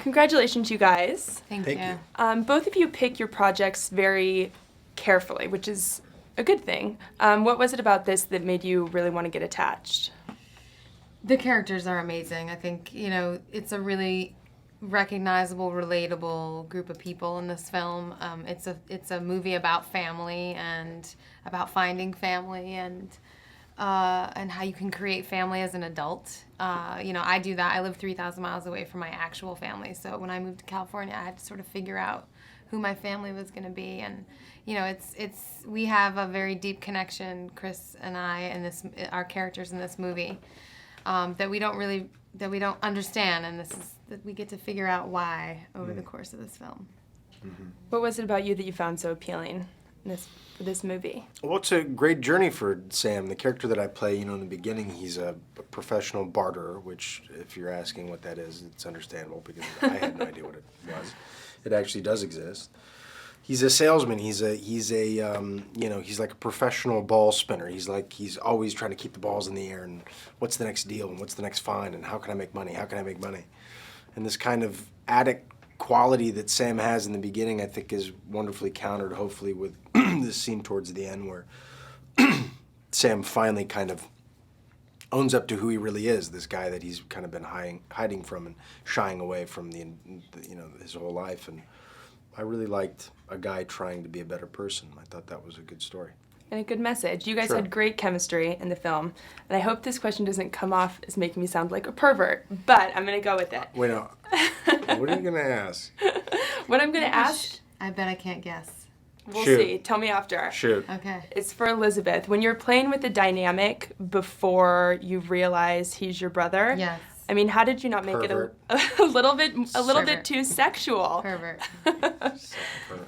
Congratulations, you guys. Thank you. Both of you pick your projects very carefully, which is a good thing. What was it about this that made you really want to get attached? The characters are amazing. I think, it's a really recognizable, relatable group of people in this film. It's a movie about family and about finding family and how you can create family as an adult. I do that. I live 3,000 miles away from my actual family. So when I moved to California, I had to sort of figure out who my family was going to be. And, we have a very deep connection, Chris and I, and our characters in this movie, that we don't understand. And that we get to figure out why over the course of this film. Mm-hmm. What was it about you that you found so appealing for this movie? Well, it's a great journey for Sam. The character that I play, in the beginning, he's a professional barterer, which, if you're asking what that is, it's understandable because I had no idea what it was. It actually does exist. He's a salesman. He's like a professional ball spinner. He's always trying to keep the balls in the air and what's the next deal and what's the next find and how can I make money? How can I make money? And this kind of addict quality that Sam has in the beginning, I think, is wonderfully countered, hopefully, with this scene towards the end where Sam finally kind of owns up to who he really is, this guy that he's kind of been hiding from and shying away from his whole life. And I really liked a guy trying to be a better person. I thought that was a good story. And a good message. You guys Sure. had great chemistry in the film. And I hope this question doesn't come off as making me sound like a pervert, but I'm going to go with it. Wait, no. What are you going to ask? What I'm going to ask, I bet I can't guess. we'll Shoot. see. Tell me after. Shoot. Okay. It's for Elizabeth. When you're playing with the dynamic before you realize he's your brother, Yes. I mean, how did you not make Pervert. it a little bit Pervert. too sexual? Pervert.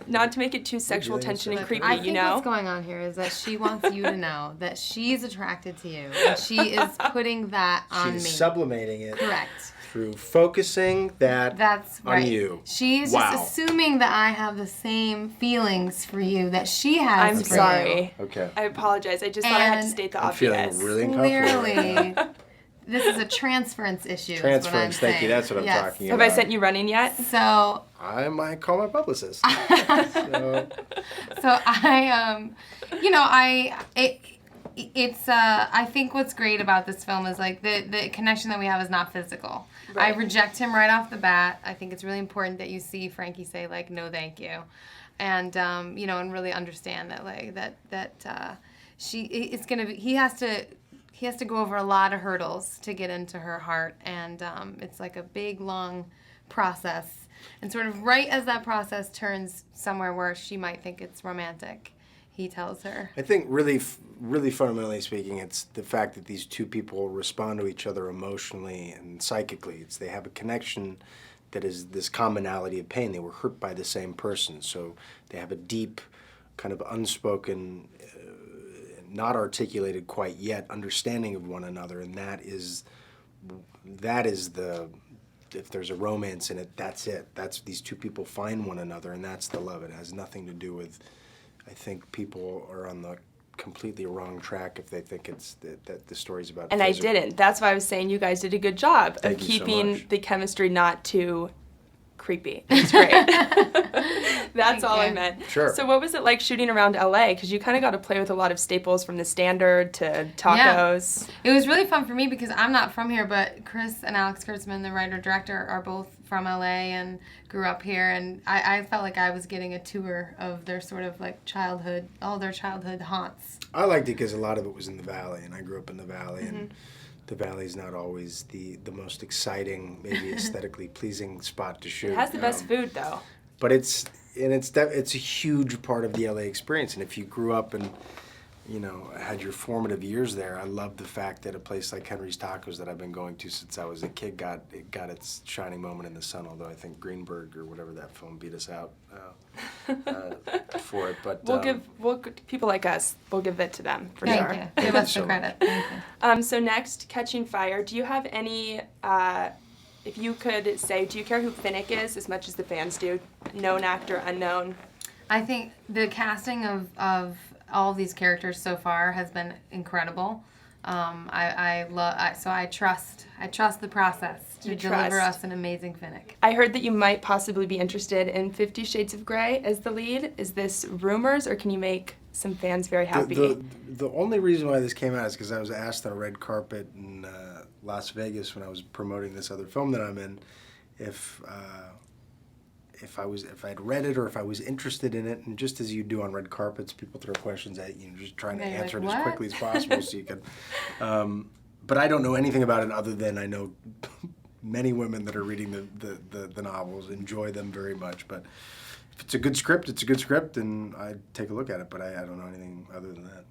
Not to make it too sexual, think tension, so? and creepy, I think you know? what's going on here is that she wants you to know that she's attracted to you, and she is putting that on She's me. sublimating it Correct. through focusing that That's right. on you. She's Wow. just assuming that I have the same feelings for you that she has I'm for sorry. Okay. I apologize. I just thought I had to And state the I'm feeling obvious. really you. uncomfortable. Clearly, this is a transference issue. is what I'm Transference, thank you. saying. That's what I'm Yes. talking Have about. I sent you running yet? So I might call my publicist. So, I think what's great about this film is like the connection that we have is not physical. Right. I reject him right off the bat. I think it's really important that you see Frankie say like no thank you, and and really understand that he has to go over a lot of hurdles to get into her heart, and it's like a big long process. And sort of right as that process turns somewhere where she might think it's romantic, he tells her. I think really fundamentally speaking, it's the fact that these two people respond to each other emotionally and psychically. They have a connection that is this commonality of pain. They were hurt by the same person, so they have a deep kind of unspoken, not articulated quite yet, understanding of one another, and that is the, if there's a romance in it, that's it. That's these two people find one another, and that's the love. It has nothing to do with, I think people are on the completely wrong track if they think it's that the story's about And physical. I didn't. That's why I was saying you guys did a good job Thank of you so keeping much. the chemistry not too creepy. It's great. That's Thank all I you. meant. Sure. So what was it like shooting around LA? Because you kind of got to play with a lot of staples from The Standard to tacos. It was really fun for me because I'm not from here, but Chris and Alex Kurtzman, the writer-director, are both from LA and grew up here, and I felt like I was getting a tour of their sort of like all their childhood haunts. I liked it because a lot of it was in the Valley, and I grew up in the Valley, and the Valley's not always the most exciting, maybe aesthetically pleasing spot to shoot. It has the best food, though. But it's a huge part of the LA experience, and if you grew up and had your formative years there, I love the fact that a place like Henry's Tacos that I've been going to since I was a kid got its shining moment in the sun. Although I think Greenberg or whatever that film beat us out for it. But We'll people like us. We'll give it to them for Thank sure. you. Thank Give you us so the credit. much. Thank you. So next, Catching Fire. Do you have any? If you could say, do you care who Finnick is as much as the fans do? Known actor, unknown. I think the casting of all of these characters so far has been incredible. So I trust the process to You deliver trust. us an amazing Finnick. I heard that you might possibly be interested in 50 Shades of Grey as the lead. Is this rumors, or can you make some fans very happy? The only reason why this came out is because I was asked on a red carpet in Las Vegas when I was promoting this other film that I'm in, if I'd read it or if I was interested in it. And just as you do on red carpets, people throw questions at you, just trying to Yeah, you're answer like, it as "What?" quickly as possible so you can. But I don't know anything about it other than I know many women that are reading the novels enjoy them very much. But if it's a good script, it's a good script, and I'd take a look at it. But I don't know anything other than that.